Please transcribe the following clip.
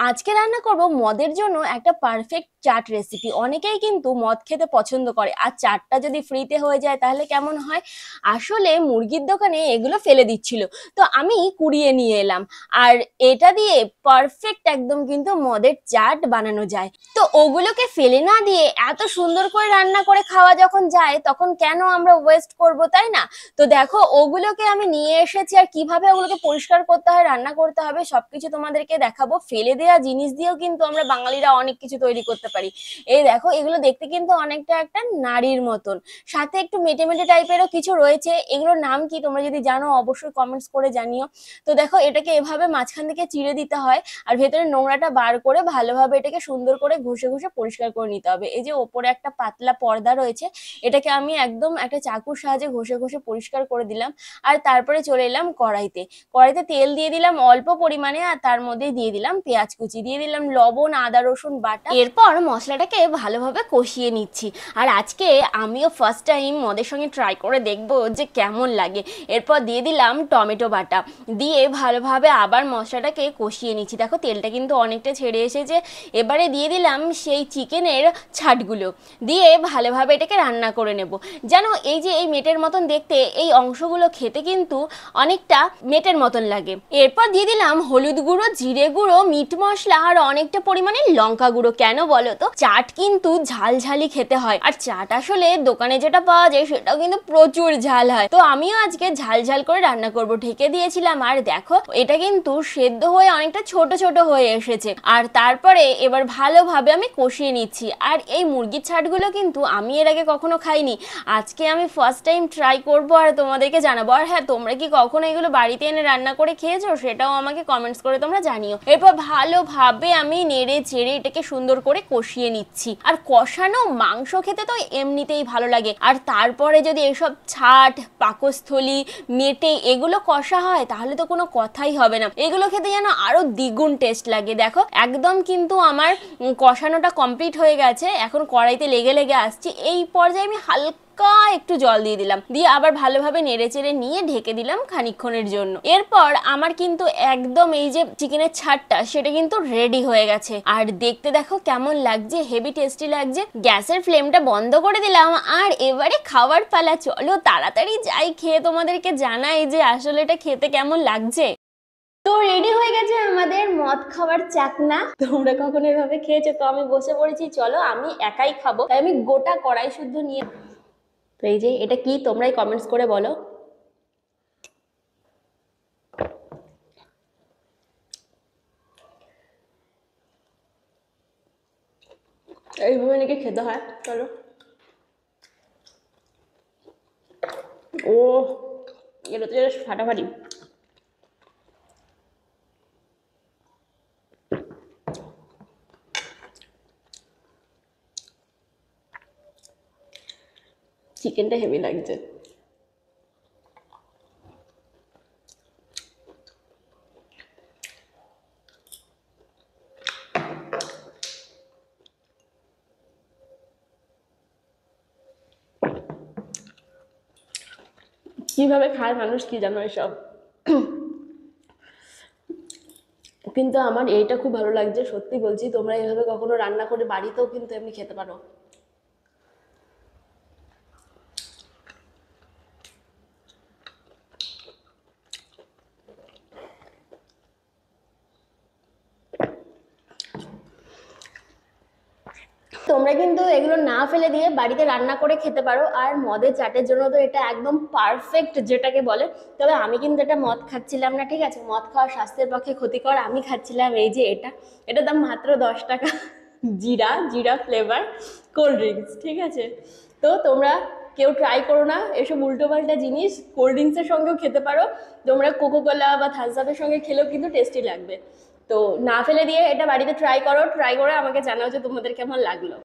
আজকে রান্না করব মদের জন্য একটা পারফেক্ট চাট রেসিপি। অনেকেই কিন্তু মদ খেতে পছন্দ করে, আর চাটটা যদি ফ্রিতে হয়ে যায় তাহলে কেমন হয়। আসলে মুরগির দোকানে এগুলো ফেলে দিচ্ছিল, তো আমি কুড়িয়ে নিয়ে এলাম। আর এটা দিয়ে পারফেক্ট একদম কিন্তু মদের চাট বানানো যায়। তো ওগুলোকে ফেলে না দিয়ে এত সুন্দর করে রান্না করে খাওয়া যখন যায়, তখন কেন আমরা ওয়েস্ট করব, তাই না? তো দেখো, ওগুলোকে আমি নিয়ে এসেছি, আর কিভাবে ওগুলোকে পরিষ্কার করতে হয়, রান্না করতে হবে, সবকিছু তোমাদেরকে দেখাবো। ফেলে দেওয়া জিনিস দিয়েও কিন্তু আমরা বাঙালিরা অনেক কিছু তৈরি করতে পারি। এই দেখো, এগুলো দেখতে কিন্তু অনেকটা একটা নারীর মতন, সাথে একটু মেটে মেটে টাইপেরও কিছু রয়েছে। এগুলোর নাম কি তোমরা যদি জানো অবশ্যই কমেন্টস করে জানিও। তো দেখো, এটাকে এভাবে মাঝখান থেকে চিড়ে দিতে হয়, আর ভেতরে নোংরাটা বার করে ভালোভাবে এটাকে সুন্দর করে ঘষে ঘষে পরিষ্কার করে নিতে হবে। এই যে ওপরে একটা পাতলা পর্দা রয়েছে, এটাকে আমি একদম একটা চাকুর সাহায্যে ঘষে ঘষে পরিষ্কার করে দিলাম। আর তারপরে চলে এলাম কড়াইতে। কড়াইতে তেল দিয়ে দিলাম অল্প পরিমাণে, আর তার মধ্যে দিয়ে দিলাম পেঁয়াজ কুচি, দিয়ে দিলাম লবণ, আদা রসুন বাটা। এরপর মশলাটাকে ভালোভাবে কষিয়ে নিচ্ছি। আর আজকে আমিও ফার্স্ট টাইম মদের সঙ্গে ট্রাই করে দেখবো যে কেমন লাগে। এরপর দিয়ে দিলাম টমেটো বাটা, দিয়ে ভালোভাবে আবার মশলাটাকে কষিয়ে নিচ্ছি। দেখো, তেলটা কিন্তু অনেকটা ছেড়ে এসেছে। এবারে দিয়ে দিলাম সেই চিকেনের ছাটগুলো, দিয়ে ভালোভাবে এটাকে রান্না করে নেব। যেন এই যে এই মেটের মতন দেখতে, এই অংশগুলো খেতে কিন্তু অনেকটা মেটের মতন লাগে। এরপর দিয়ে দিলাম হলুদ গুঁড়ো, জিরে গুঁড়ো, মিট মশলা, আর অনেকটা পরিমাণে লঙ্কা গুঁড়ো। কেন বলো তো? চাট কিন্তু ঝালঝালি খেতে হয়, আর চাট আসলে দোকানে যেটা পাওয়া যায় সেটাও কিন্তু প্রচুর ঝাল হয়। তো আমিও আজকে ঝাল ঝাল করে রান্না করব। ঢেকে দিয়েছিলাম, আর দেখো এটা কিন্তু সেদ্ধ হয়ে অনেকটা ছোট ছোট হয়ে এসেছে। আর তারপরে এবার ভালোভাবে আমি কষিয়ে নিচ্ছি। আর এই মুরগির ছাটগুলো কিন্তু আমি এর আগে কখনো খাইনি, আজকে আমি ফার্স্ট টাইম ট্রাই করব আর তোমাদেরকে জানাবো। আর হ্যাঁ, তোমরা কি কখনো এগুলো বাড়িতে এনে রান্না করে খেয়েছো সেটাও আমাকে কমেন্টস করে তোমরা জানিও। এরপর ভালোভাবে আমি নেড়ে চেড়ে এটাকে সুন্দর করে কষিয়ে নিচ্ছি। আর কষানো মাংস খেতে তো এমনিতেই ভালো লাগে, আর তারপরে যদি এসব ছাট, পাকস্থলী, মেটে এগুলো কষা হয় তাহলে তো কোনো কথাই হবে না। এগুলো খেতে যেন আরো দ্বিগুণ টেস্ট লাগে। দেখো, একদম কিন্তু আমার কষানোটা কমপ্লিট হয়ে গেছে, এখন কড়াইতে লেগে লেগে আসছি। এই পর্যায়ে আমি হালকা একটু জল দিয়ে দিলাম, দিয়ে আবার ভালোভাবে নেড়েচেড়ে নিয়ে ঢেকে দিলাম খানিকক্ষণের জন্য। এরপর আমার কিন্তু একদম এই যে চিকেনের ছাড়টা সেটা কিন্তু রেডি হয়ে গেছে, আর দেখতে দেখো কেমন লাগছে, হেভি টেস্টি লাগছে। গ্যাসের ফ্লেমটা বন্ধ করে দিলাম, আর এবারে খাওয়ার পালা। চলো তাড়াতাড়ি যাই, খেয়ে তোমাদেরকে জানাই যে আসলে এটা খেতে কেমন লাগছে। তো রেডি হয়ে গেছে আমাদের মদ খাওয়ার চাকনা। তোমরা কখনো এভাবে খেয়েছো? তো আমি বসে পড়েছি, চলো আমি একাই খাবো, তাই আমি গোটা কড়াই শুদ্ধ নিয়ে। তো এই যে এটা কি, তোমরাই কমেন্টস করে বলো। এইভাবে নাকি খেতে হয়, চলো। ও, এটা তো জাস্ট ফাটাফাটি। চিকেনটা হেভি লাগছে। কিভাবে খায় মানুষ কি জানো এসব। কিন্তু আমার এইটা খুব ভালো লাগছে, সত্যি বলছি। তোমরা এইভাবে কখনো রান্না করে বাড়িতেও কিন্তু এমনি খেতে পারো। তোমরা কিন্তু এগুলো না ফেলে দিয়ে বাড়িতে রান্না করে খেতে পারো। আর মদের চাটের জন্য তো এটা একদম পারফেক্ট যেটাকে বলে। তবে আমি কিন্তু এটা মদ খাচ্ছিলাম না, ঠিক আছে? মদ খাওয়া স্বাস্থ্যের পক্ষে ক্ষতিকর। আমি খাচ্ছিলাম এই যে এটার দাম মাত্র 10 টাকা। জিরা জিরা ফ্লেভার কোল্ড ড্রিঙ্কস, ঠিক আছে? তো তোমরা কেউ ট্রাই করো না এসব উল্টোপাল্টা জিনিস। কোল্ড ড্রিঙ্কসের সঙ্গেও খেতে পারো, তোমরা কোকো কোলা বা থামস আপের সঙ্গে খেলেও কিন্তু টেস্টি লাগবে। তো না ফেলে দিয়ে এটা বাড়িতে ট্রাই করো, ট্রাই করে আমাকে জানাও যে তোমাদের কেমন লাগলো।